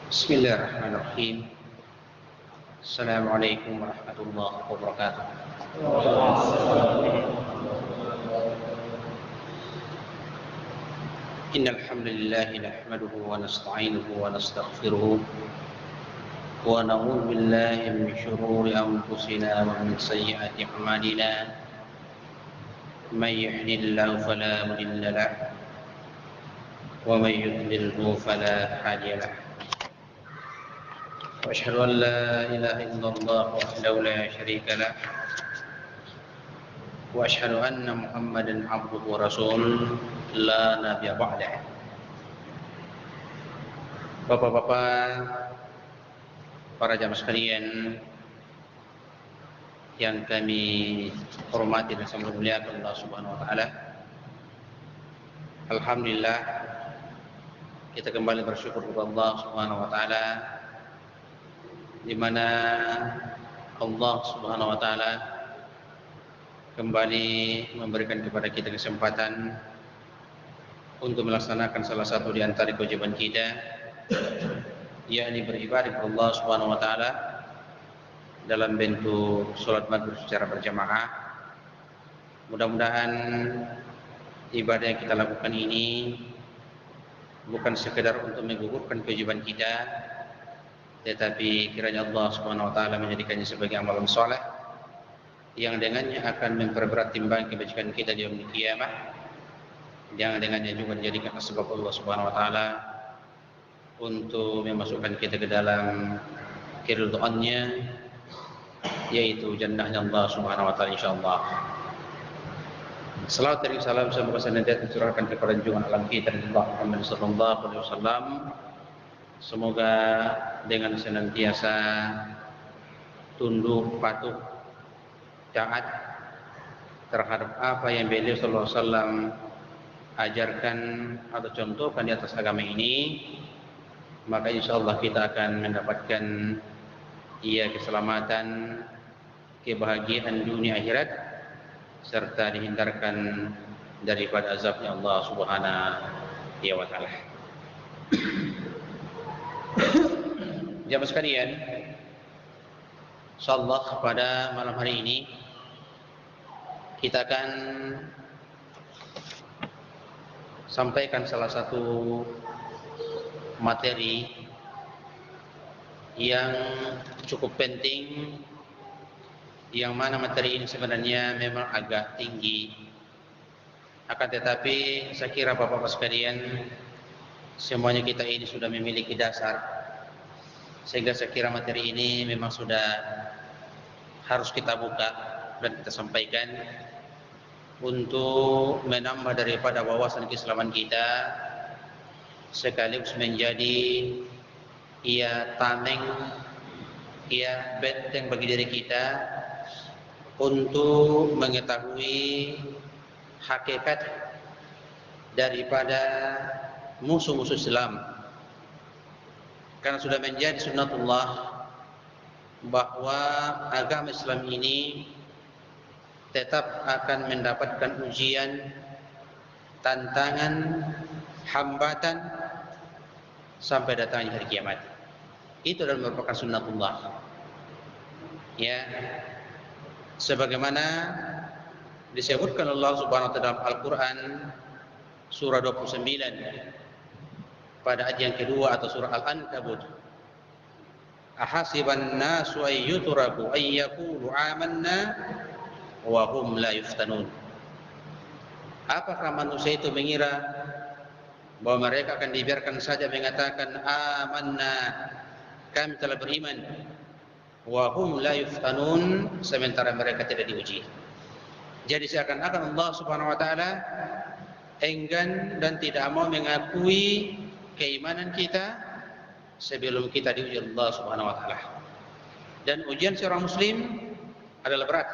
Bismillahirrahmanirrahim. Assalamualaikum warahmatullahi wabarakatuh. Innal hamdalillah nahmaduhu wa nasta'inuhu wa nastaghfiruh wa na'udzu billahi min shururi anfusina wa min sayyiati a'malina. May yahdihillahu fala mudilla lahu wa may yudlilhu fala hadiya lahu. وأشهد أن لا إله إلا الله وحده لا شريك له وأشهد أن محمدا عبده ورسوله لا نبي بعده. Bapak-bapak, para jamaah sekalian yang kami hormati dan sangat muliakan Allah Subhanahu wa taala. Alhamdulillah, kita kembali bersyukur kepada Allah Subhanahu wa taala, di mana Allah Subhanahu wa taala kembali memberikan kepada kita kesempatan untuk melaksanakan salah satu di antara kewajiban kita, yakni beribadah kepada Allah Subhanahu wa taala dalam bentuk salat maghrib secara berjamaah. Mudah-mudahan ibadah yang kita lakukan ini bukan sekedar untuk menggugurkan kewajiban kita, tetapi kiranya Allah Subhanahu wa taala menjadikannya sebagai amalan saleh yang dengannya akan memperberat timbang kebajikan kita di yaumul qiyamah, yang dengannya juga menjadikan sebab Allah Subhanahu wa taala untuk memasukkan kita ke dalam keridhaannya, yaitu jannahnya Allah Subhanahu wa taala insyaallah. Salawat dan salam semoga senantiasa tercurahkan kepada junjungan alam kita Muhammad sallallahu alaihi wasallam. Semoga dengan senantiasa tunduk, patuh, taat terhadap apa yang beliau sallallahu alaihi wasallam ajarkan atau contohkan di atas agama ini, maka insyaallah kita akan mendapatkan keselamatan, kebahagiaan dunia akhirat, serta dihindarkan daripada azabnya Allah Subhanahu wa taala. Jamaah sekalian, insyaallah pada malam hari ini kita akan sampaikan salah satu materi yang cukup penting, yang mana materi ini sebenarnya memang agak tinggi, akan tetapi saya kira bapak-bapak sekalian semuanya kita ini sudah memiliki dasar, sehingga saya kira materi ini memang sudah harus kita buka dan kita sampaikan untuk menambah daripada wawasan keislaman kita, sekaligus menjadi tameng, benteng bagi diri kita untuk mengetahui hakikat daripada musuh-musuh Islam. Karena sudah menjadi sunnatullah bahwa agama Islam ini tetap akan mendapatkan ujian, tantangan, hambatan sampai datangnya hari kiamat. Itu adalah merupakan sunnatullah. Sebagaimana disebutkan Allah Subhanahu wa taala dalam Al-Qur'an surah 29 pada ayat yang kedua atau surah Al-Ankabut. Ahasiban nasu ay yutraku ay yaqulu amanna wa hum la yuftanun. Apakah manusia itu mengira bahwa mereka akan dibiarkan saja mengatakan amanna, kami telah beriman, wa hum la yuftanun, sementara mereka tidak diuji. Jadi seakan-akan Allah Subhanahu wa taala enggan dan tidak mau mengakui keimanan kita sebelum kita diuji Allah Subhanahu wa taala. Dan ujian seorang muslim adalah berat.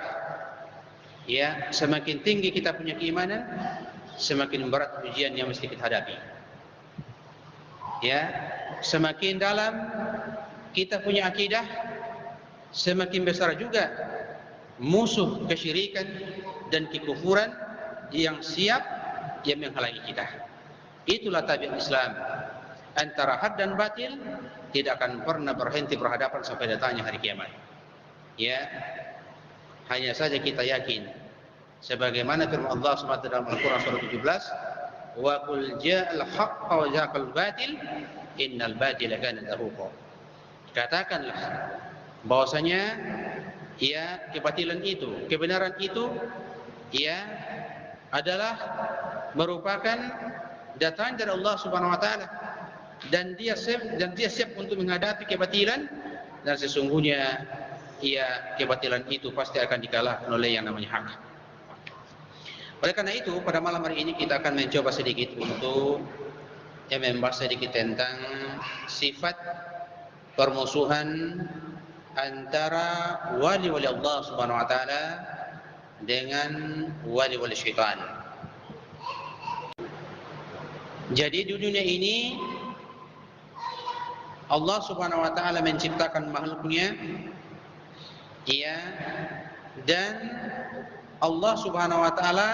Semakin tinggi kita punya keimanan, semakin berat ujian yang mesti kita hadapi. Semakin dalam kita punya akidah, semakin besar juga musuh kesyirikan dan kekufuran yang siap yang menghalangi kita. Itulah tabiat Islam. antara hak dan batil tidak akan pernah berhenti berhadapan sampai datangnya hari kiamat. Ya, hanya saja kita yakin sebagaimana firman Allah SWT dalam Al-Quran surah 17, wa qul ja'al haqqa wa zaqal batil innal batila kana zahuqa. Katakanlah bahwasanya ya kebatilan itu, kebenaran itu ya adalah merupakan datang dari Allah Subhanahu wa taala, dan dia siap untuk menghadapi kebatilan, dan sesungguhnya ya kebatilan itu pasti akan dikalahkan oleh yang namanya hak. Oleh karena itu pada malam hari ini kita akan mencoba sedikit untuk membahas sedikit tentang sifat permusuhan antara wali-wali Allah Subhanahu wa taala dengan wali-wali syaitan. Jadi di dunia ini Allah Subhanahu wa taala menciptakan makhluknya, ya, dan Allah Subhanahu wa taala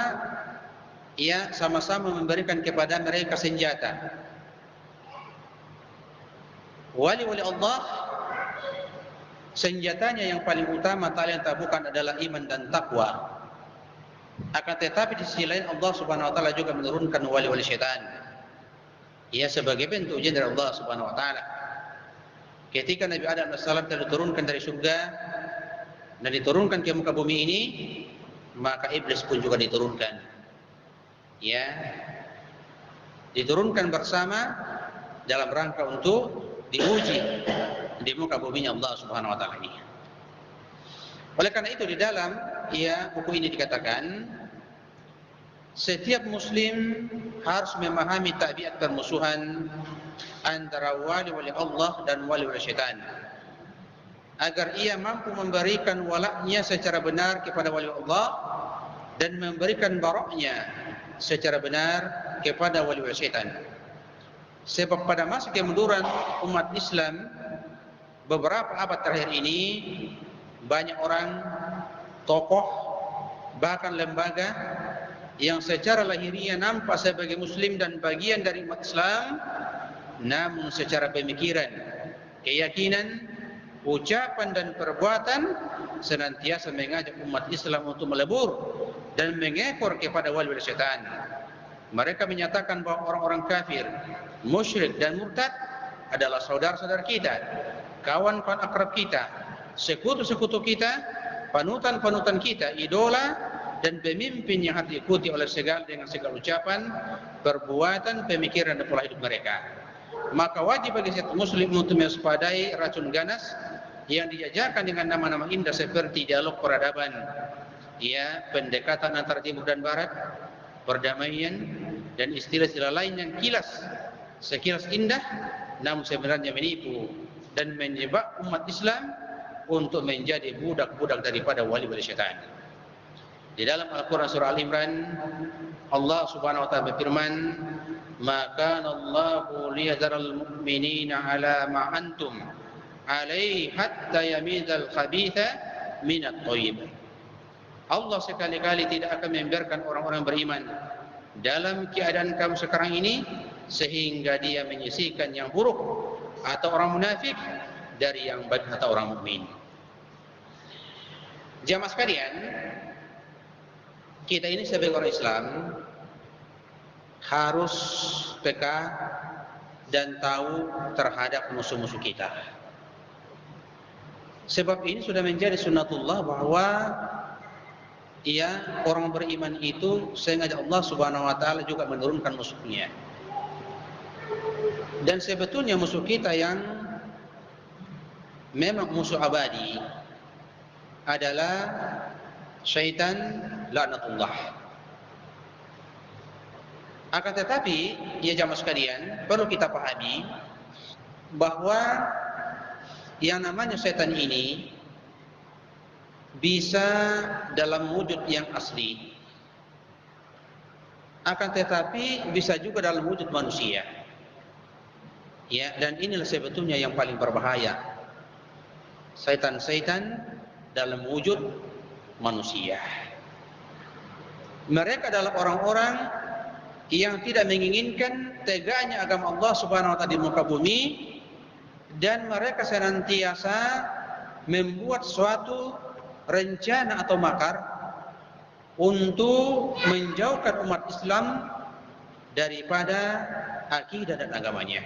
ya sama-sama memberikan kepada mereka senjata. Wali-wali Allah senjatanya yang paling utama tak bukan adalah iman dan takwa. Akan tetapi di sisi lain Allah Subhanahu wa taala juga menurunkan wali-wali syaitan, ya, sebagai bentuk ujian dari Allah Subhanahu wa taala. Ketika Nabi Adam AS telah diturunkan dari surga dan diturunkan ke muka bumi ini, maka iblis pun juga diturunkan. Ya, diturunkan bersama dalam rangka untuk diuji di muka buminya Allah Subhanahu wa taala ini. Oleh karena itu di dalam buku ini dikatakan setiap muslim harus memahami tabiat permusuhan antara wali-wali Allah dan wali-wali syaitan, agar ia mampu memberikan walaknya secara benar kepada wali Allah dan memberikan baraknya secara benar kepada wali-wali syaitan. Sebab pada masa kemunduran umat Islam beberapa abad terakhir ini, banyak orang, tokoh, bahkan lembaga yang secara lahiriah nampak sebagai muslim dan bagian dari umat Islam, namun secara pemikiran, keyakinan, ucapan dan perbuatan senantiasa mengajak umat Islam untuk melebur dan mengekor kepada wali-wali syaitan. Mereka menyatakan bahwa orang-orang kafir, musyrik dan murtad adalah saudara-saudara kita, kawan-kawan akrab kita, sekutu-sekutu kita, panutan-panutan kita, idola dan pemimpin yang harus diikuti oleh dengan segala ucapan, perbuatan, pemikiran dan pola hidup mereka. Maka wajib bagi setiap muslim untuk mewaspadai racun ganas yang dijajarkan dengan nama-nama indah seperti dialog peradaban, ya, pendekatan antara timur dan barat, perdamaian dan istilah-istilah lain yang sekilas indah namun sebenarnya menipu dan menjebak umat Islam untuk menjadi budak-budak daripada wali-wali syaitan. Di dalam Al-Quran surah Al-Imran Allah Subhanahu wa taala berfirman, "Ma kana Allahu liyadharal mu'minina 'ala ma antum 'alaihi hatta yamizal khabitha minat thayyib." Allah sekali-kali tidak akan membiarkan orang-orang beriman dalam keadaan kamu sekarang ini sehingga dia menyisihkan yang buruk atau orang munafik dari yang baik atau orang mukmin. Jamaah sekalian, kita ini sebagai orang Islam harus peka dan tahu terhadap musuh-musuh kita. Sebab ini sudah menjadi sunnatullah bahwa orang beriman itu sengaja Allah Subhanahu wa taala juga menurunkan musuhnya. Dan sebetulnya musuh kita yang memang musuh abadi adalah syaitan laknatullah. Akan tetapi, ya jamaah sekalian, perlu kita pahami bahwa yang namanya syaitan ini bisa dalam wujud yang asli, akan tetapi bisa juga dalam wujud manusia. Ya, dan inilah sebetulnya yang paling berbahaya. Syaitan-syaitan dalam wujud manusia. Mereka adalah orang-orang yang tidak menginginkan tegaknya agama Allah Subhanahu wa taala di muka bumi, dan mereka senantiasa membuat suatu rencana atau makar untuk menjauhkan umat Islam daripada akidah dan agamanya.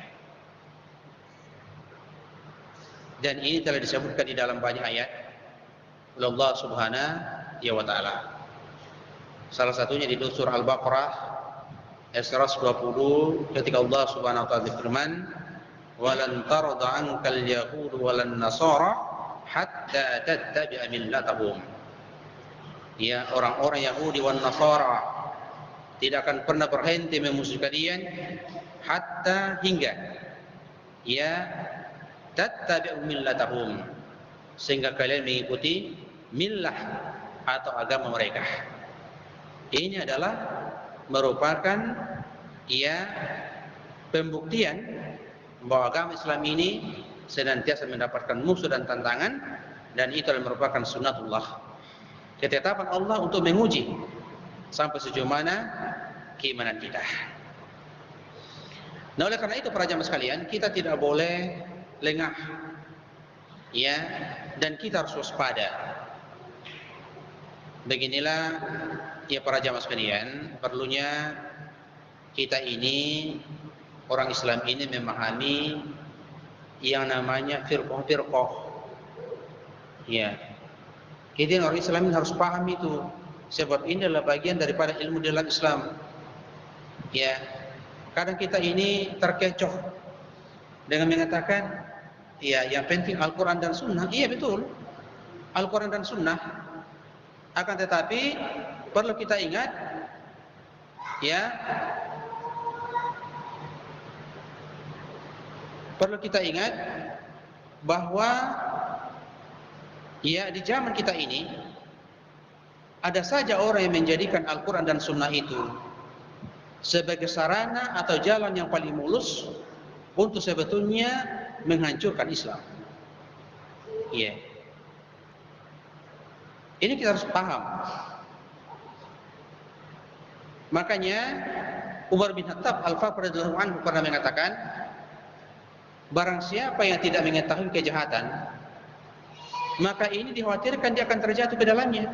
Dan ini telah disebutkan di dalam banyak ayat oleh Allah Subhanahu wa taala. Salah satunya di surah Al-Baqarah ayat 120 ketika Allah Subhanahu wa taala berfirman, "Walan tarda 'ankal yahud walan nasara hatta tattabi'a millatahum." Ya, orang-orang Yahudi wan Nasara tidak akan pernah berhenti memusuhi kalian hatta hingga ya tattabi'u millatahum, sehingga kalian mengikuti millah atau agama mereka. Ini adalah merupakan ya pembuktian bahwa agama Islam ini senantiasa mendapatkan musuh dan tantangan, dan itu adalah merupakan sunnatullah, ketetapan Allah untuk menguji sampai sejauh mana keimanan kita. Nah, oleh karena itu para jamaah sekalian, kita tidak boleh lengah ya, dan kita harus waspada. Beginilah ya para jamaah sekalian, perlunya kita ini, orang Islam ini memahami yang namanya firqah-firqah. Ya, kita orang Islam ini harus paham itu, sebab ini adalah bagian daripada ilmu dalam Islam. Ya, kadang kita ini terkecoh dengan mengatakan, ya yang penting Al-Quran dan Sunnah. Iya betul, Al-Quran dan Sunnah. Akan tetapi perlu kita ingat, ya, perlu kita ingat bahwa ya di zaman kita ini ada saja orang yang menjadikan Al-Quran dan Sunnah itu sebagai sarana atau jalan yang paling mulus untuk sebetulnya menghancurkan Islam. Iya. Ini kita harus paham. Makanya Umar bin Khattab Al-Faruq radhiyallahu anhu pernah mengatakan, barang siapa yang tidak mengetahui kejahatan, maka ini dikhawatirkan dia akan terjatuh ke dalamnya.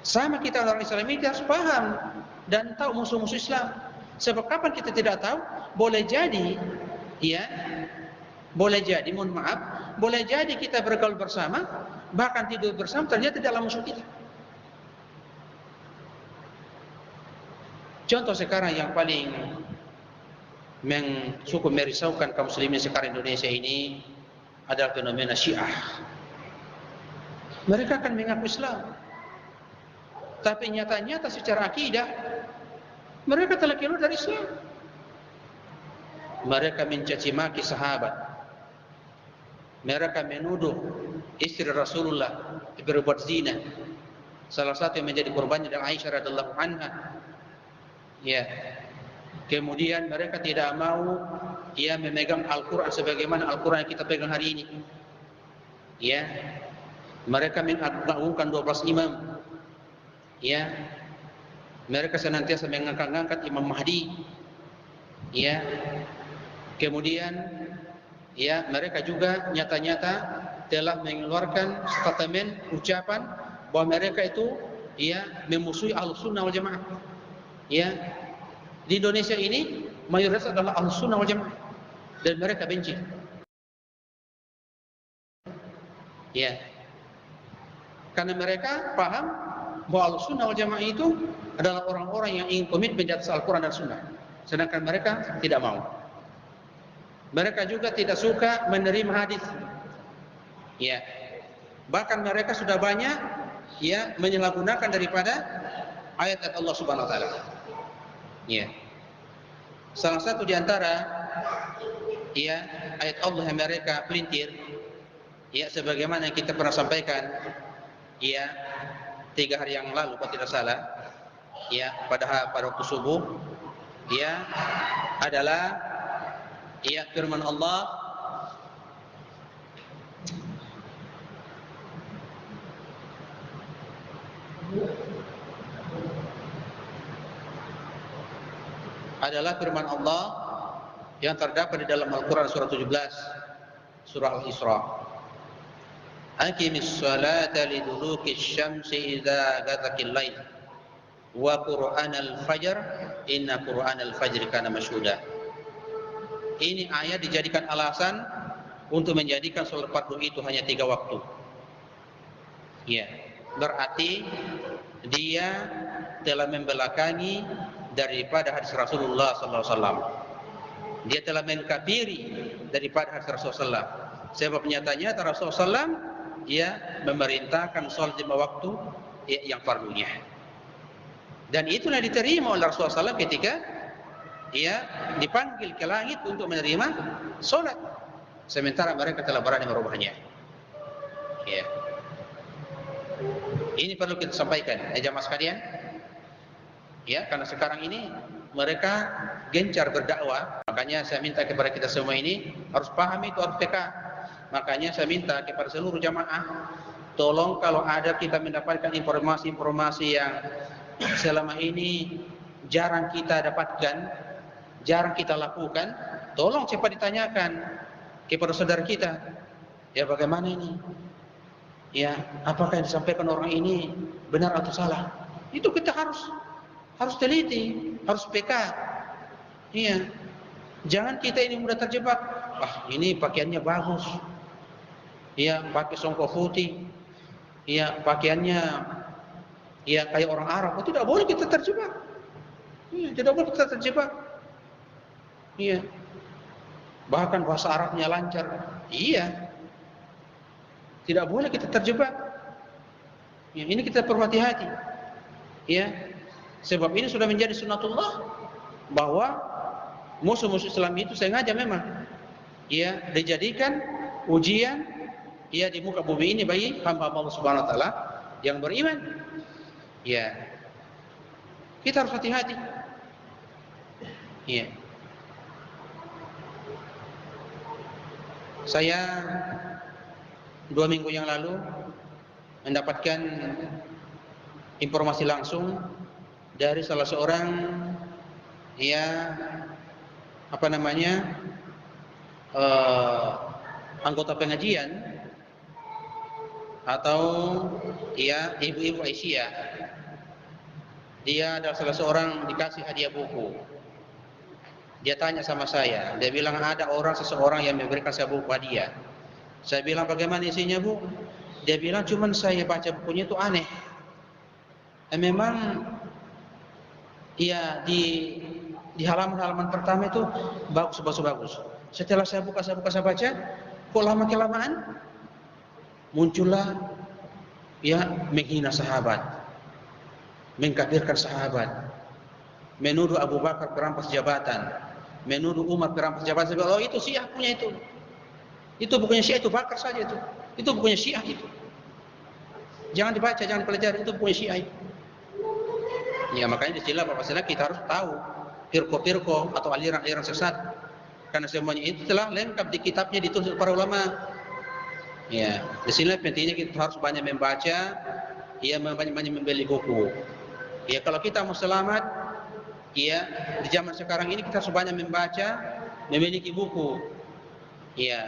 Sama kita orang Islam ini harus paham dan tahu musuh-musuh Islam. Sebab kapan kita tidak tahu, boleh jadi, ya, boleh jadi, mohon maaf, boleh jadi kita bergaul bersama, bahkan tidur bersama, ternyata dalam musuh kita. Contoh sekarang yang paling cukup merisaukan kaum muslimin sekarang Indonesia ini adalah fenomena Syiah. Mereka akan mengaku Islam, tapi nyata-nyata secara akidah mereka telah keluar dari Islam. Mereka mencaci maki sahabat, mereka menuduh istri Rasulullah berbuat zina. Salah satu yang menjadi korbannya adalah Aisyah radhiyallahu anha. Ya, kemudian mereka tidak mau ia memegang Al-Quran sebagaimana Al-Quran yang kita pegang hari ini. Ya, mereka mengagungkan 12 imam. Ya, mereka senantiasa mengangkat Imam Mahdi. Ya, kemudian ya mereka juga nyata-nyata telah mengeluarkan statement ucapan bahwa mereka itu ya memusuhi Ahlussunnah wal Jamaah. Ya, di Indonesia ini mayoritas adalah Ahlussunnah wal Jamaah dan mereka benci. Ya, karena mereka paham bahwa Ahlussunnah wal Jamaah itu adalah orang-orang yang ingin komitmen di atas Al-Quran dan Sunnah, sedangkan mereka tidak mau. Mereka juga tidak suka menerima hadis. Ya, bahkan mereka sudah banyak ya menyalahgunakan daripada ayat-ayat Allah Subhanahu wa taala. Ya. Salah satu di antara ya ayat Allah yang mereka pelintir, ya sebagaimana yang kita pernah sampaikan ya 3 hari yang lalu kalau tidak salah, ya pada waktu subuh, ya adalah ya firman Allah, adalah firman Allah yang terdapat di dalam Al-Quran surah 17, surah Al-Isra. Aqimis salata liduluki syamsi idza ghasaqil lail wa qur'anal fajr inna qur'anal fajri kana masyhuda. Ini ayat dijadikan alasan untuk menjadikan salat fardu itu hanya 3 waktu. Ya, berarti dia telah membelakangi daripada hadis Rasulullah sallallahu alaihi wasallam. Dia telah mengkafiri daripada hadis Rasulullah. Sebab nyatanya Rasulullah sallallahu dia memerintahkan salat 5 waktu yang fardunya. Dan itulah diterima oleh Rasulullah SAW ketika ia dipanggil ke langit untuk menerima salat. Sementara mereka telah berani merubahnya. Ya. Ini perlu kita sampaikan, jamaah sekalian. Ya, karena sekarang ini mereka gencar berdakwah. Makanya saya minta kepada kita semua ini harus paham itu, harus peka. Makanya saya minta kepada seluruh jamaah, tolong kalau ada kita mendapatkan informasi-informasi yang selama ini jarang kita dapatkan, jarang kita lakukan, tolong cepat ditanyakan kepada saudara kita. Ya, bagaimana ini? Ya, apakah yang disampaikan orang ini benar atau salah? Itu kita harus teliti, harus peka. Iya. Jangan kita ini mudah terjebak. Ah, ini pakaiannya bagus. Iya, pakai songkok putih. Iya, pakaiannya iya kayak orang Arab. Oh, tidak boleh kita terjebak. Iya, tidak boleh kita terjebak. Iya. Bahkan bahasa Arabnya lancar. Iya. Tidak boleh kita terjebak. Ya, ini kita perlu hati-hati. Ya. Sebab ini sudah menjadi sunatullah bahwa musuh-musuh Islam itu sengaja memang ya dijadikan ujian ya di muka bumi ini bagi hamba Allah Subhanahu wa taala yang beriman. Ya. Kita harus hati-hati. Ya. Saya 2 minggu yang lalu mendapatkan informasi langsung dari salah seorang ya anggota pengajian atau ya ibu-ibu Aisyah. Dia adalah salah seorang dikasih hadiah buku. Dia tanya sama saya, dia bilang ada seseorang yang memberikan saya buku hadiah. Saya bilang bagaimana isinya, Bu? Dia bilang cuman saya baca bukunya itu aneh. Memang ya di halaman-halaman pertama itu bagus. Setelah saya buka, saya baca, kok lama-kelamaan muncullah ya menghina sahabat, mengkafirkan sahabat, menuduh Abu Bakar perampas jabatan, menuduh Umar perampas jabatan. Oh, itu Syiah punya itu. Itu bukunya Syiah, itu Bakar saja itu. Itu bukunya Syiah itu. Jangan dibaca, jangan dipelajari, itu bukunya Syiah itu. Ya, makanya istilah Bapak Sila kita harus tahu firqah-firqah atau aliran-aliran sesat. Karena semuanya itu telah lengkap di kitabnya ditulis para ulama. Ya, di sini pentingnya kita harus banyak membaca, ya banyak membeli buku. Ya, kalau kita mau selamat, ya di zaman sekarang ini kita harus banyak membaca, memiliki buku. Ya,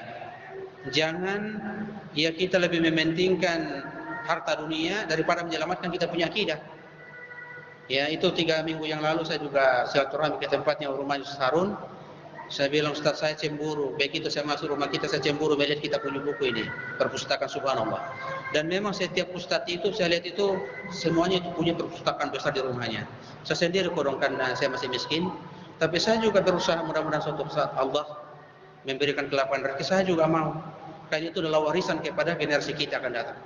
jangan ya kita lebih mementingkan harta dunia daripada menyelamatkan kita punya akidah. Ya, itu 3 minggu yang lalu saya juga silaturahmi ke tempatnya rumah Ustaz Harun. Saya bilang, Ustaz, saya cemburu. Begitu saya masuk rumah kita, saya cemburu melihat kita punya buku ini, perpustakaan subhanallah. Dan memang setiap ustaz itu saya lihat itu semuanya itu punya perpustakaan besar di rumahnya. Saya sendiri kodong karena saya masih miskin, tapi saya juga berusaha mudah-mudahan suatu saat Allah memberikan kelapangan rezeki, saya juga mau. Karena itu adalah warisan kepada generasi kita akan datang.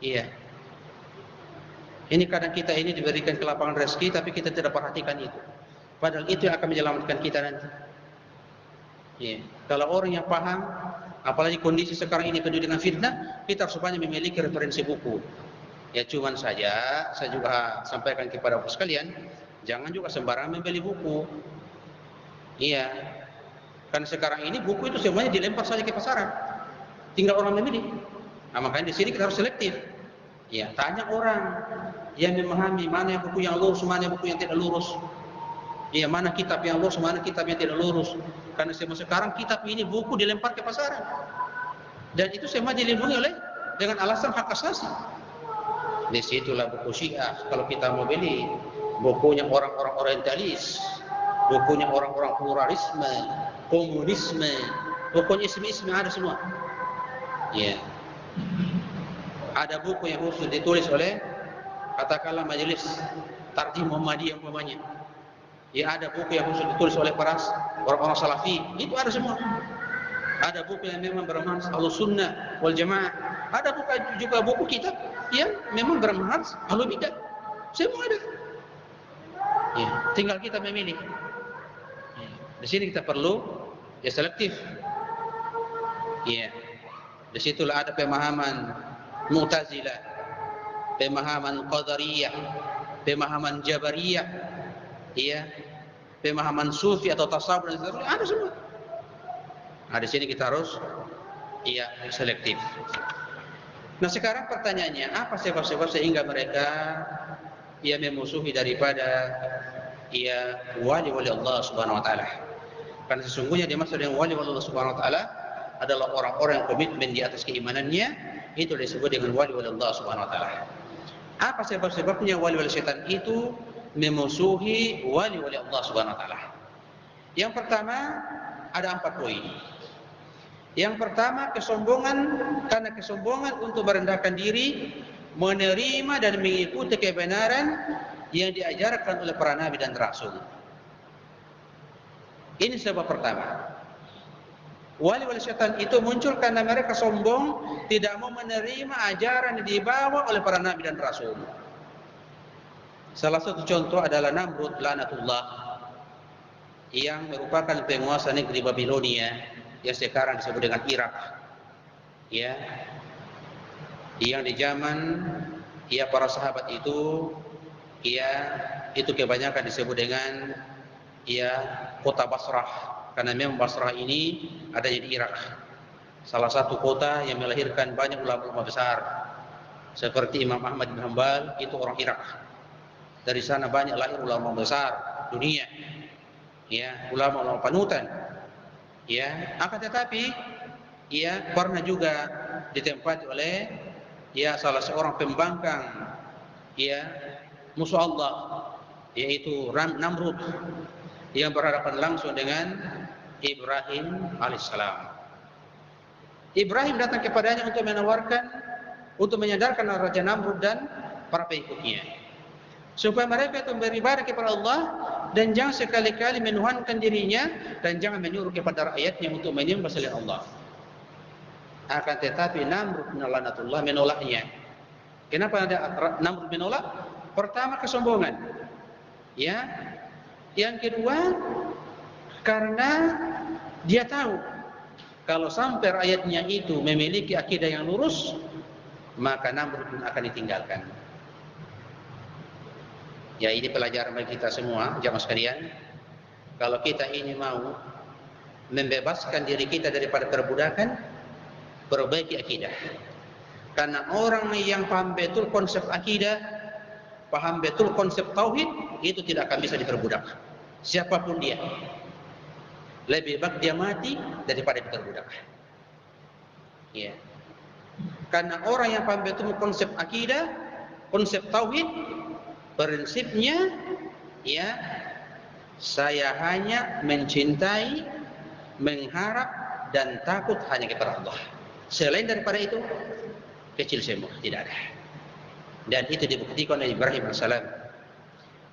Iya. Ini kadang kita ini diberikan kelapangan rezeki tapi kita tidak perhatikan itu. Padahal itu yang akan menyelamatkan kita nanti. Ya. Kalau orang yang paham, apalagi kondisi sekarang ini penuh dengan fitnah, kita harus banyak memiliki referensi buku. Ya, cuman saja saya juga sampaikan kepada Bapak sekalian, jangan juga sembarangan membeli buku. Iya. Karena sekarang ini buku itu semuanya dilempar saja ke pasaran. Tinggal orang memilih. Nah, makanya di sini kita harus selektif. Ya, tanya orang yang memahami mana yang buku yang lurus, mana yang buku yang tidak lurus. Ya, mana kitab yang lurus, mana kitab yang tidak lurus. Karena sekarang kitab ini buku dilempar ke pasaran. Dan itu semua dilindungi oleh dengan alasan hak asasi. Disitulah buku Syiah. Kalau kita mau beli bukunya orang-orang orientalis, bukunya orang-orang pluralisme, komunisme, pokoknya isme-isme ada semua. Ya. Ada buku yang khusus ditulis oleh katakanlah majelis Tarjih Muhammadiyah umpamanya. Ya, ada buku yang khusus ditulis oleh para orang-orang salafi, itu ada semua. Ada buku yang memang bermanhaj Ahlussunnah wal Jamaah. Ada juga buku kitab yang memang bermanhaj Ahlul Bidah. Semua ada. Ya, tinggal kita memilih. Ya, di sini kita perlu ya selektif. Ya. Di situlah ada pemahaman Mu'tazilah, pemahaman Qadariyah, pemahaman Jabariyah, ya, pemahaman Sufi atau tasawuf dan sebagainya, ada semua. Nah, di sini kita harus ya selektif. Nah, sekarang pertanyaannya, apa sebab-sebab sehingga mereka ya memusuhi daripada ya wali-wali Allah Subhanahu wa taala? Karena sesungguhnya dimaksud dengan wali-wali Allah Subhanahu wa taala adalah orang-orang yang komitmen di atas keimanannya, itu disebut dengan wali-wali Allah Subhanahu wa taala. Apa sebab-sebabnya wali-wali syaitan itu memusuhi wali-wali Allah Subhanahu wa taala? Yang pertama, ada 4 poin. Yang pertama, kesombongan, karena kesombongan untuk merendahkan diri, menerima dan mengikuti kebenaran yang diajarkan oleh para nabi dan rasul. Ini sebab pertama. Wali-wali syaitan itu muncul karena mereka sombong, tidak mau menerima ajaran yang dibawa oleh para nabi dan rasul. Salah satu contoh adalah Namrud laknatullah, yang merupakan penguasa negeri Babilonia yang sekarang disebut dengan Irak. Ya. Yang di zaman ya para sahabat itu ya itu kebanyakan disebut dengan ya kota Basrah, karena memang Basrah ini adanya di Irak. Salah satu kota yang melahirkan banyak ulama-ulama besar seperti Imam Ahmad bin Hanbal, itu orang Irak. Dari sana banyak lahir ulama besar dunia. Ya, ulama-ulama panutan. Ya, akan tetapi ya pernah juga ditempati oleh ya salah seorang pembangkang ya musuh Allah, yaitu Namrud, yang berhadapan langsung dengan Ibrahim alaihissalam. Ibrahim datang kepadanya untuk menawarkan, untuk menyadarkan Raja Namrud dan para pengikutnya, supaya mereka itu beribadah kepada Allah dan jangan sekali-kali menuhankan dirinya, dan jangan menyuruh kepada rakyatnya untuk menyembah selain Allah. Akan tetapi Namrud laknatullah menolaknya. Kenapa Namrud menolak? Pertama, kesombongan. Ya. Yang kedua, karena dia tahu kalau sampai rakyatnya itu memiliki akidah yang lurus, maka Namrud pun akan ditinggalkan. Ya, ini pelajaran bagi kita semua, jamaah sekalian. Kalau kita ini mau membebaskan diri kita daripada perbudakan, perbaiki akidah. Karena orang yang paham betul konsep akidah, paham betul konsep tauhid, itu tidak akan bisa diperbudak. Siapapun dia, lebih baik dia mati daripada diperbudak. Ya. Karena orang yang paham betul konsep akidah, konsep tauhid, prinsipnya ya saya hanya mencintai, mengharap dan takut hanya kepada Allah. Selain daripada itu kecil semua, tidak ada. Dan itu dibuktikan oleh Ibrahim alaihissalam.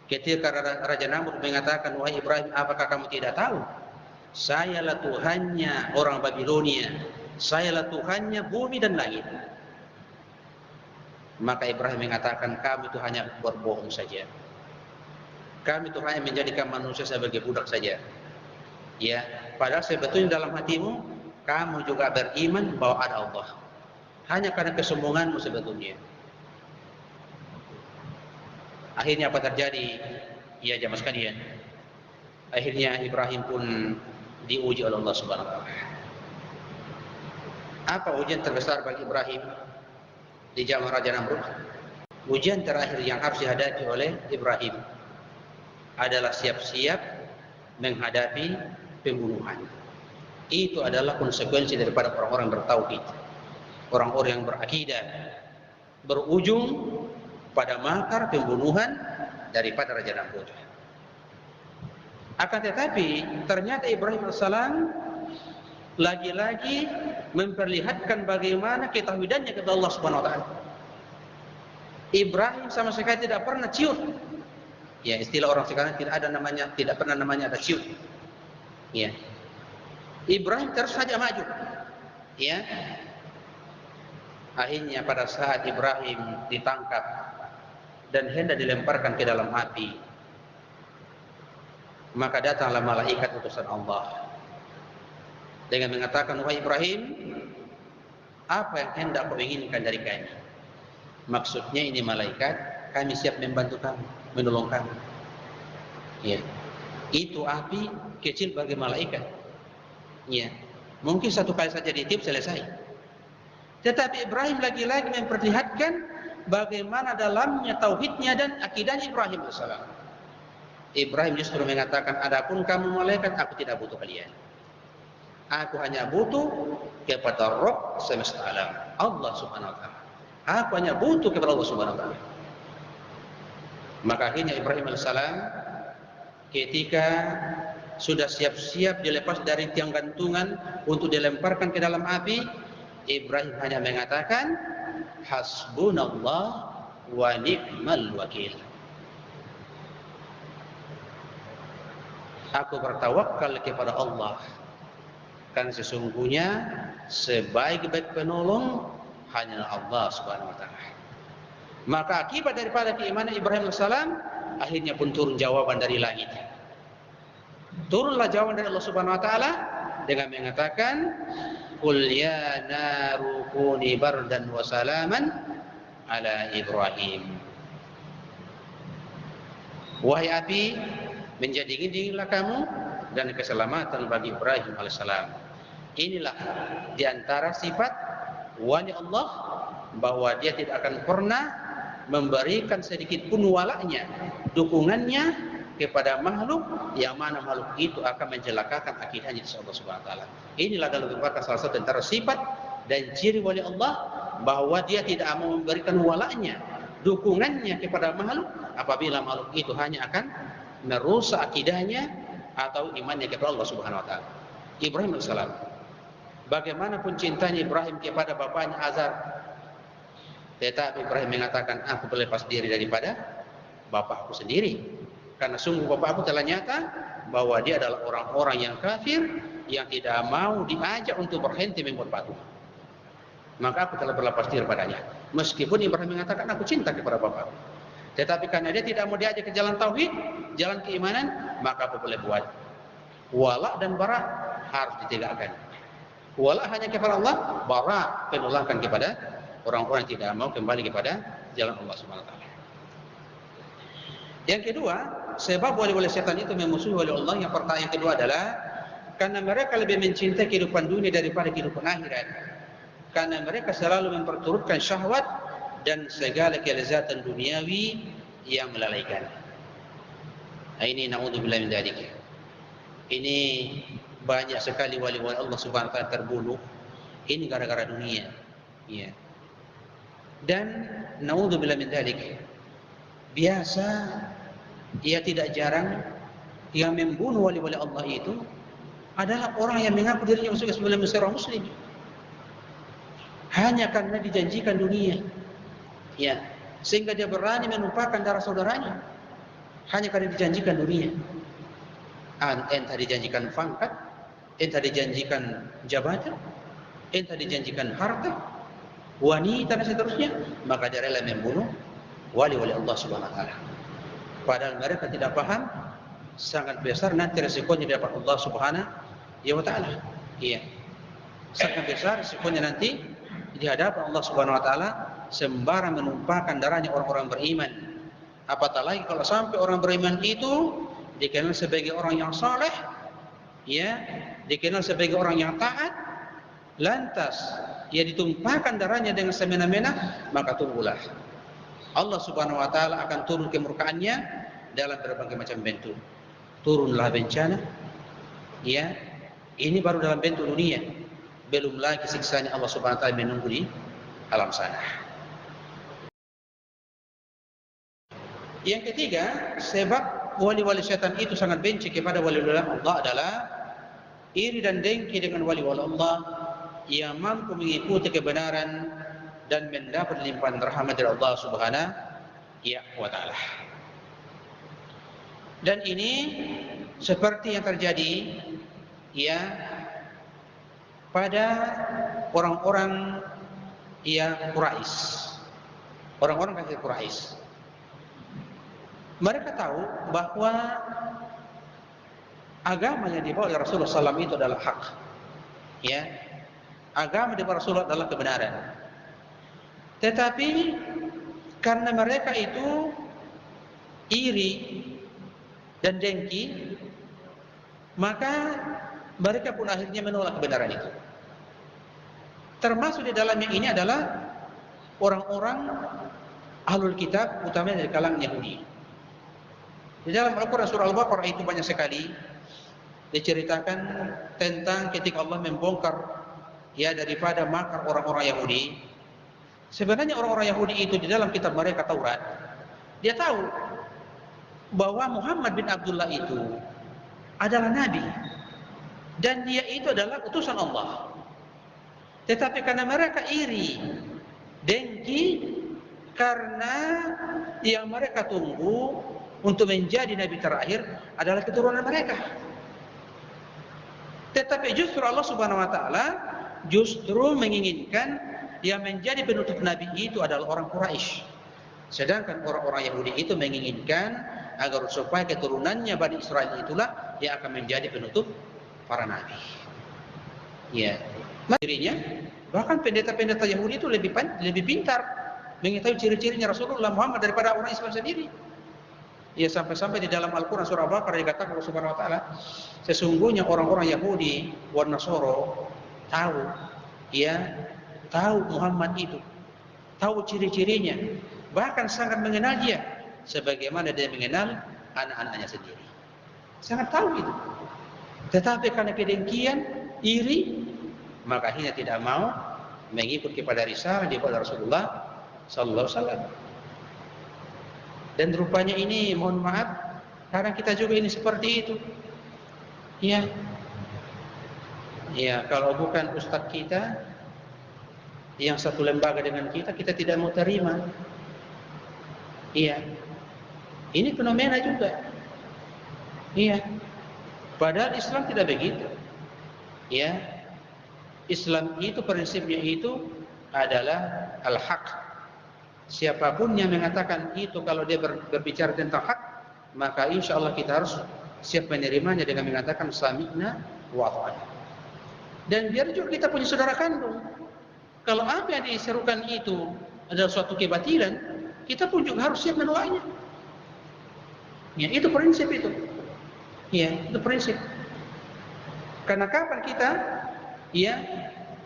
Ketika Raja Namrud mengatakan, wahai Ibrahim, apakah kamu tidak tahu sayalah Tuhannya orang Babilonia, sayalah Tuhannya bumi dan langit? Maka Ibrahim mengatakan, kami itu hanya berbohong saja. Kami itu hanya menjadikan manusia sebagai budak saja. Ya, padahal sebetulnya dalam hatimu kamu juga beriman bahwa ada Allah. Hanya karena kesombonganmu sebetulnya. Akhirnya apa terjadi? Ya, jamaah sekalian. Akhirnya Ibrahim pun diuji oleh Allah Subhanahu wa taala. Apa ujian terbesar bagi Ibrahim di zaman Raja Namrud? Ujian terakhir yang harus dihadapi oleh Ibrahim adalah siap-siap menghadapi pembunuhan. Itu adalah konsekuensi daripada orang-orang bertauhid, orang-orang yang berakidah, berujung pada makar pembunuhan daripada Raja Namrud. Akan tetapi ternyata Ibrahim AS lagi-lagi memperlihatkan bagaimana ketauhidannya kepada Allah Subhanahu wa taala. Ibrahim sama sekali tidak pernah ciut. Ya, istilah orang sekarang tidak pernah namanya ada ciut. Ya. Ibrahim terus saja maju. Ya. Akhirnya pada saat Ibrahim ditangkap dan hendak dilemparkan ke dalam api, maka datanglah malaikat utusan Allah dengan mengatakan, wahai Ibrahim, apa yang hendak kau inginkan dari kami? Maksudnya ini malaikat, kami siap membantu kamu, menolong kamu. Ya. Itu api kecil bagi malaikat. Ya. Mungkin satu kali saja ditiup selesai. Tetapi Ibrahim lagi-lagi memperlihatkan bagaimana dalamnya tauhidnya dan akidahnya Ibrahim AS. Ibrahim justru mengatakan, adapun kamu malaikat, aku tidak butuh kalian. Aku hanya butuh kepada Rabb semesta alam, Allah Subhanahu wa taala. Aku hanya butuh kepada Allah Subhanahu wa taala. Maka akhirnya Ibrahim alaihissalam ketika sudah siap-siap dilepas dari tiang gantungan untuk dilemparkan ke dalam api, Ibrahim hanya mengatakan, hasbunallah wa ni'mal wakil. Aku bertawakal kepada Allah, kan sesungguhnya sebaik-baik penolong hanya Allah Subhanahu wa taala. Maka akibat daripada keimanan Ibrahim alaihissalam, akhirnya pun turun jawaban dari langit. Turunlah jawaban dari Allah Subhanahu wa taala dengan mengatakan, qul ya naru kuni bardan wa salaman ala Ibrahim. Wahai api, menjadi dinginlah kamu dan keselamatan bagi Ibrahim alaihissalam. Inilah diantara sifat wali Allah, bahwa dia tidak akan pernah memberikan sedikit pun walaknya, dukungannya kepada makhluk yang mana makhluk itu akan mencelakakan akidahnya di Allah Subhanahu wa taala. Inilah dalam merupakan salah satu antara sifat dan ciri wali Allah, bahwa dia tidak mau memberikan walaknya, dukungannya kepada makhluk apabila makhluk itu hanya akan merusak akidahnya atau imannya kepada Allah Subhanahu wa taala. Ibrahim alaihissalam, bagaimanapun cintanya Ibrahim kepada bapaknya Azar, tetapi Ibrahim mengatakan, aku berlepas diri daripada bapakku sendiri, karena sungguh bapakku telah nyata bahwa dia adalah orang-orang yang kafir, yang tidak mau diajak untuk berhenti membuat patung. Maka aku telah berlepas diri padanya. Meskipun Ibrahim mengatakan, aku cinta kepada bapakku, tetapi karena dia tidak mau diajak ke jalan tauhid, jalan keimanan, maka apa boleh buat? Wala dan bara harus ditegakkan. Wala hanya kepada Allah, bara penolakkan kepada orang-orang yang tidak mau kembali kepada jalan Allah Subhanahu wa taala. Yang kedua, sebab wali-wali setan itu memusuhi wali Allah, yang pertama, yang kedua adalah karena mereka lebih mencintai kehidupan dunia daripada kehidupan akhirat. Karena mereka selalu memperturutkan syahwat dan segala kelezatan duniawi yang melalaikan. Nah, ini naudzubillah min dzalik. Ini banyak sekali wali-wali Allah Subhanahu wa taala terbunuh ini gara-gara dunia. Ya. Dan naudzubillah min dzalik, biasa ia tidak jarang yang membunuh wali-wali Allah itu adalah orang yang mengaku dirinya sebagai seorang muslim hanya karena dijanjikan dunia. Ya, sehingga dia berani menumpahkan darah saudaranya hanya karena dijanjikan dunia. Entah dijanjikan pangkat, entah dijanjikan jabatan, entah dijanjikan harta, wanita dan seterusnya, maka dia rela membunuh wali-wali Allah Subhanahu wa taala. Padahal mereka tidak paham sangat besar nanti resikonya di hadapan Allah Subhanahu wa taala. Iya. Sangat besar resikonya nanti di hadapan Allah Subhanahu wa taala sembarang menumpahkan darahnya orang-orang beriman. Apatah lagi kalau sampai orang beriman itu dikenal sebagai orang yang saleh, ya, dikenal sebagai orang yang taat, lantas ia ditumpahkan darahnya dengan semena-mena, maka tunggulah Allah Subhanahu wa taala akan turun kemurkaannya dalam berbagai macam bentuk. turunlah bencana, ya, ini baru dalam bentuk dunia, belum lagi siksanya Allah Subhanahu wa taala menunggu di alam sana. Yang ketiga, sebab wali-wali syaitan itu sangat benci kepada wali-wali Allah adalah iri dan dengki dengan wali-wali Allah yang mampu mengikuti kebenaran dan mendapat limpahan rahmat dari Allah Subhanahu wa taala. Dan ini seperti yang terjadi ya pada orang-orang yang Quraisy. Orang-orang kafir Quraisy. Mereka tahu bahwa agama yang dibawa oleh Rasulullah SAW itu adalah hak. Ya, agama yang dibawa Rasulullah adalah kebenaran. Tetapi karena mereka itu iri dan dengki, maka mereka pun akhirnya menolak kebenaran itu. Termasuk di dalamnya ini adalah orang-orang ahlul kitab, utamanya dari kalangan Yahudi. Di dalam Al-Quran surah Al-Baqarah itu banyak sekali diceritakan tentang ketika Allah membongkar ya daripada makar orang-orang Yahudi. Sebenarnya orang-orang Yahudi itu di dalam kitab mereka Taurat, dia tahu bahwa Muhammad bin Abdullah itu adalah nabi dan dia itu adalah utusan Allah. Tetapi karena mereka iri, dengki, karena yang mereka tunggu untuk menjadi nabi terakhir adalah keturunan mereka. Tetapi justru Allah Subhanahu wa taala justru menginginkan yang menjadi penutup nabi itu adalah orang Quraisy. Sedangkan orang-orang Yahudi itu menginginkan agar supaya keturunannya Bani Israel itulah yang akan menjadi penutup para nabi. Ya, dirinya bahkan pendeta-pendeta Yahudi itu lebih pintar mengetahui ciri-cirinya Rasulullah Muhammad daripada orang Islam sendiri. Ya, sampai-sampai di dalam Al-Quran surah Al-Baqarah dikatakan Allah Subhanahu wa taala, sesungguhnya orang-orang Yahudi wan Nasara tahu Muhammad itu, tahu ciri-cirinya, bahkan sangat mengenal dia sebagaimana dia mengenal anak-anaknya sendiri. Sangat tahu itu. Tetapi karena kedengkian, iri, maka akhirnya tidak mau mengikut kepada risalah dibawa Rasulullah sallallahu alaihi wasallam. Dan rupanya ini, mohon maaf, kadang kita juga ini seperti itu. Ya. Ya, kalau bukan ustaz kita yang satu lembaga dengan kita tidak mau terima. Iya. Ini fenomena juga. Iya. Padahal Islam tidak begitu. Ya. Islam itu prinsipnya itu adalah al-haq. Siapapun yang mengatakan itu, kalau dia berbicara tentang hak, maka insya Allah kita harus siap menerimanya dengan mengatakan sami'na wa ata'na. Dan biar juga kita punya saudara kandung, kalau apa yang diserukan itu adalah suatu kebatilan, kita pun juga harus siap menolaknya. Ya, itu prinsip itu. Ya, itu prinsip. Karena kapan kita ya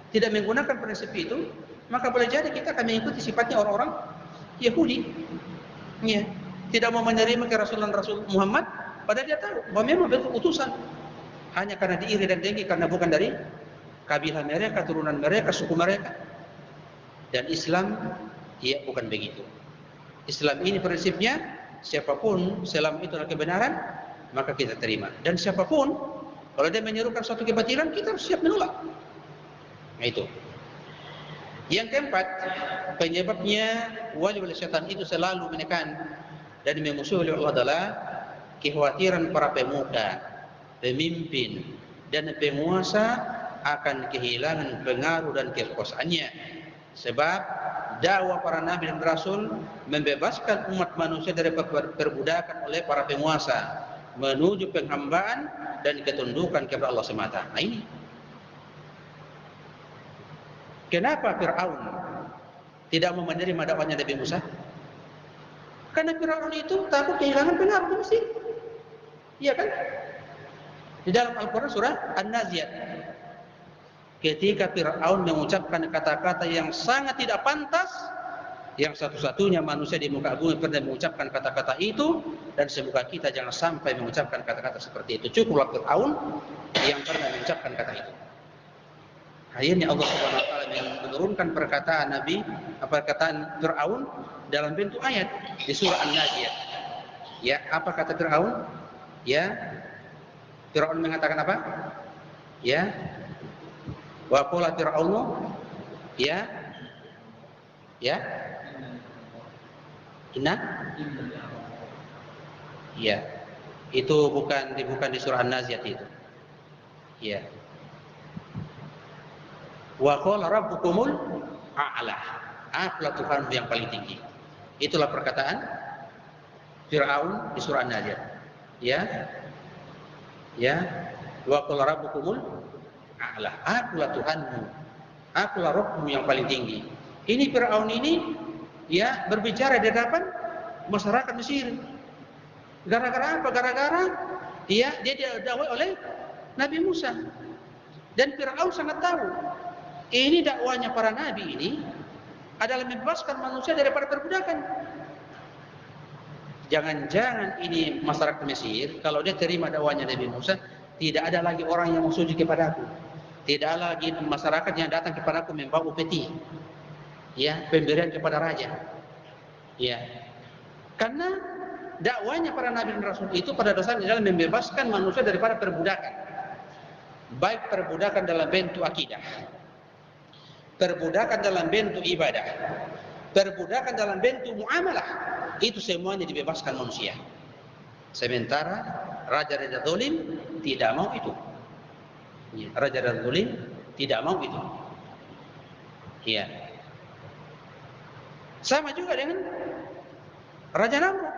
tidak menggunakan prinsip itu, maka boleh jadi kita akan mengikuti sifatnya orang-orang Yahudi. Ya, tidak mau menerima kerasulan Rasul Muhammad, padahal dia tahu bahwa memang betul utusan. Hanya karena diiri dan dengki, karena bukan dari kabilah mereka, turunan mereka, suku mereka. Dan Islam ya bukan begitu. Islam ini prinsipnya siapapun selama itu adalah kebenaran, maka kita terima. Dan siapapun kalau dia menyerukan suatu kebatilan, kita harus siap menolak. Nah, itu. Yang keempat, penyebabnya wali-wali syaitan itu selalu menekan dan memusuhi Allah adalah kekhawatiran para pemuka, pemimpin, dan penguasa akan kehilangan pengaruh dan kekuasaannya. Sebab dakwah para nabi dan rasul membebaskan umat manusia dari perbudakan oleh para penguasa menuju penghambaan dan ketundukan kepada Allah semata. Nah, ini kenapa Fir'aun tidak mau menerima dakwahnya Nabi Musa? Karena Fir'aun itu takut kehilangan pengaruh di Mesir. Iya kan? Di dalam Al-Quran surah An-Nazi'at, ketika Fir'aun mengucapkan kata-kata yang sangat tidak pantas yang satu-satunya manusia di muka bumi pernah mengucapkan kata-kata itu, dan semoga kita jangan sampai mengucapkan kata-kata seperti itu. Cukuplah Fir'aun yang pernah mengucapkan kata itu. Akhirnya Allah Subhanahu wa taala menurunkan perkataan Fir'aun dalam bentuk ayat di surah An-Najiyah. Ya, apa kata Fir'aun? Ya, Fir'aun mengatakan apa? Ya, wa qala Fir'aunu ya inna ya, itu bukan di surah An-Naziyat itu. Ya, wa qala rabbukumul a'la, akulah Tuhanmu yang paling tinggi. Itulah perkataan Fir'aun di surah An-Najiyat. Ya, wa qala rabbukumul a'la, akulah Tuhanmu, akulah Rabbmu yang paling tinggi. Ini Fir'aun ini ya berbicara di hadapan masyarakat Mesir. Gara-gara apa? Gara-gara dia didakwai oleh Nabi Musa. Dan Fir'aun sangat tahu ini dakwanya para nabi ini adalah membebaskan manusia daripada perbudakan. Jangan-jangan ini masyarakat Mesir, kalau dia terima dakwanya Nabi Musa, tidak ada lagi orang yang mau sujud kepadaku. Tidak ada lagi masyarakat yang datang kepadaku membawa upeti. Ya, pemberian kepada raja. Ya. Karena dakwanya para nabi dan rasul itu pada dasarnya adalah membebaskan manusia daripada perbudakan. Baik perbudakan dalam bentuk akidah, perbudakan dalam bentuk ibadah, perbudakan dalam bentuk muamalah, itu semuanya dibebaskan manusia. Sementara raja-raja zalim tidak mau itu. Ya, raja-raja zalim tidak mau itu. Ya. Sama juga dengan Raja Namrud.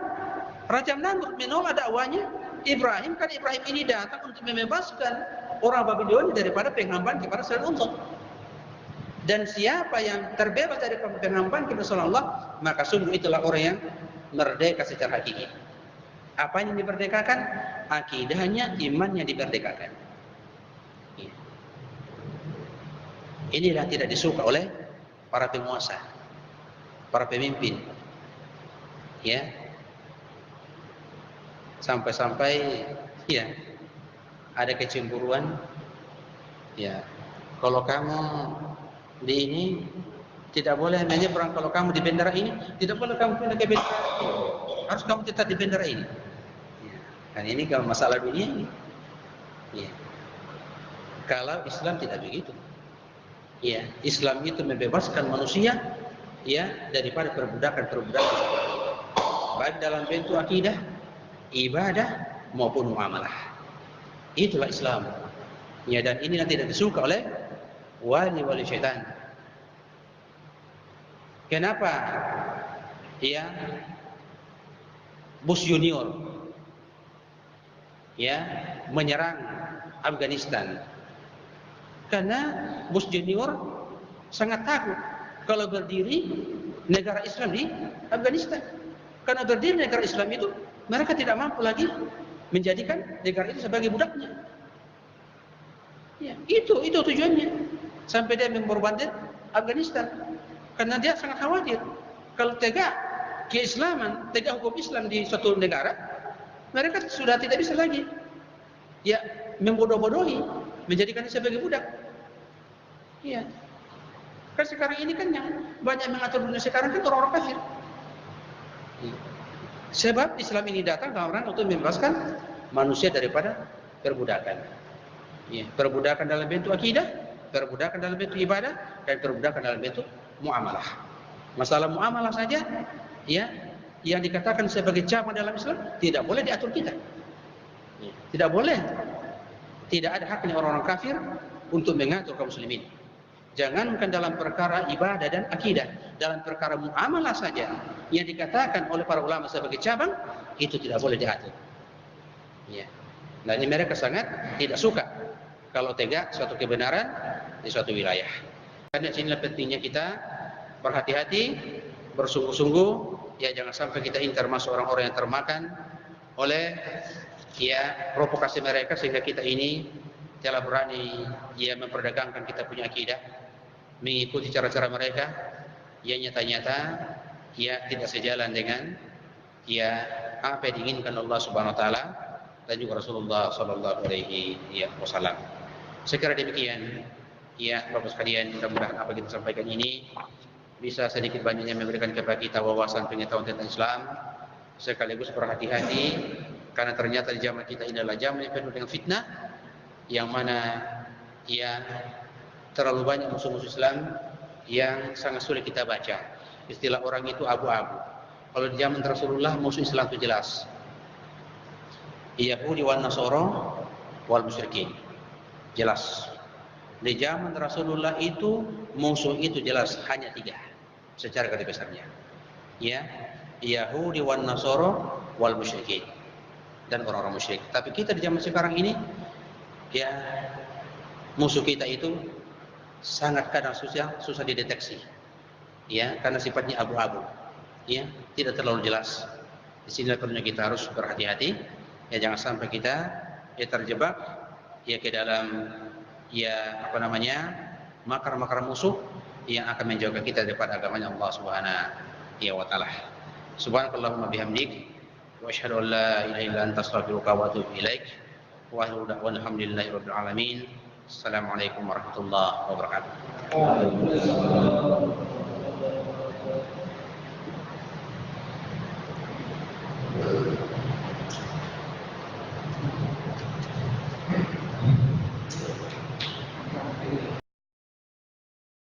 Raja Namrud menolak dakwanya Ibrahim, karena Ibrahim ini datang untuk membebaskan orang Babilonia daripada penghambaan kepada selain Allah. Dan siapa yang terbebas dari penghambaan kepada selain Allah, maka sungguh itulah orang yang merdeka secara hakiki. Apa yang dimerdekakan? Akidahnya, imannya dimerdekakan. Inilah tidak disuka oleh para penguasa, para pemimpin. Ya. Sampai-sampai ya ada kecemburuan. Ya. Kalau kamu di ini tidak boleh menyeberang, kalau kamu di bandara ini tidak boleh kamu pindah ke bandara ini. Harus kamu tetap di bandara ini. Ya. Dan ini kalau masalah dunia ini. Ya. Kalau Islam tidak begitu. Ya, Islam itu membebaskan manusia ya daripada perbudakan-perbudakan, baik dalam bentuk akidah, ibadah maupun muamalah. Itulah Islam. Ya, dan ini tidak disuka oleh wali-wali syaitan. Kenapa? Ya, Bush Junior ya menyerang Afghanistan. Karena Bush Junior sangat takut kalau berdiri negara Islam di Afghanistan. Karena berdiri negara Islam itu, mereka tidak mampu lagi menjadikan negara itu sebagai budaknya. Ya, itu tujuannya. Sampai dia memborbandir Afghanistan. Karena dia sangat khawatir kalau tegak keislaman, tegak hukum Islam di suatu negara, mereka sudah tidak bisa lagi ya membodoh-bodohi, menjadikannya sebagai budak. Iya. Kan sekarang ini kan yang banyak mengatur dunia sekarang kan orang-orang kafir. Sebab Islam ini datang dalam rangka untuk membebaskan manusia daripada perbudakan. Ya, perbudakan dalam bentuk akidah, perbudakan dalam bentuk ibadah, dan perbudakan dalam bentuk muamalah. Masalah muamalah saja, ya, yang dikatakan sebagai cabang dalam Islam tidak boleh diatur kita. Tidak boleh. Tidak ada haknya orang-orang kafir untuk mengatur kaum muslimin. Jangankan dalam perkara ibadah dan akidah, dalam perkara muamalah saja yang dikatakan oleh para ulama sebagai cabang, itu tidak boleh diatur. Ya. Nah, ini mereka sangat tidak suka kalau tegak suatu kebenaran di suatu wilayah. Karena inilah pentingnya kita berhati-hati, bersungguh-sungguh, ya jangan sampai kita ini termasuk orang-orang yang termakan oleh ya provokasi mereka sehingga kita ini telah berani ya memperdagangkan kita punya akidah, mengikuti cara-cara mereka yang nyata-nyata ya tidak sejalan dengan ya apa yang diinginkan Allah Subhanahu wa taala dan juga Rasulullah sallallahu alaihi wasallam. Sekira demikian, ya Bapak sekalian, mudah-mudahan apa yang kita sampaikan ini bisa sedikit banyaknya memberikan kepada kita wawasan pengetahuan tentang Islam, sekaligus berhati-hati karena ternyata di zaman kita ini adalah zaman yang penuh dengan fitnah, yang mana ya terlalu banyak musuh-musuh Islam yang sangat sulit kita baca. Istilah orang itu abu-abu. Kalau di zaman Rasulullah musuh Islam itu jelas, Yahudi wal Nasara wal musyrikin, jelas. Di zaman Rasulullah itu musuh itu jelas hanya 3 secara garis besarnya, ya, Yahudi wal Nasara wal musyrikin, dan orang-orang musyrik. Tapi kita di zaman sekarang ini, ya, musuh kita itu sangat kadang susah dideteksi, ya, karena sifatnya abu-abu, ya, tidak terlalu jelas. Di sini perlunya kita harus berhati-hati, ya, jangan sampai kita ya terjebak ya ke dalam ya apa namanya makar-makar musuh yang akan menjaga kita daripada agamanya Allah Subhanahu wa taala. Subhanakallahumma bihamdik wa asyhadu an la ilaha illa anta astaghfiruka wa atubu ilaik. Wa alhamdulillahi rabbil alamin. Assalamualaikum warahmatullahi wabarakatuh.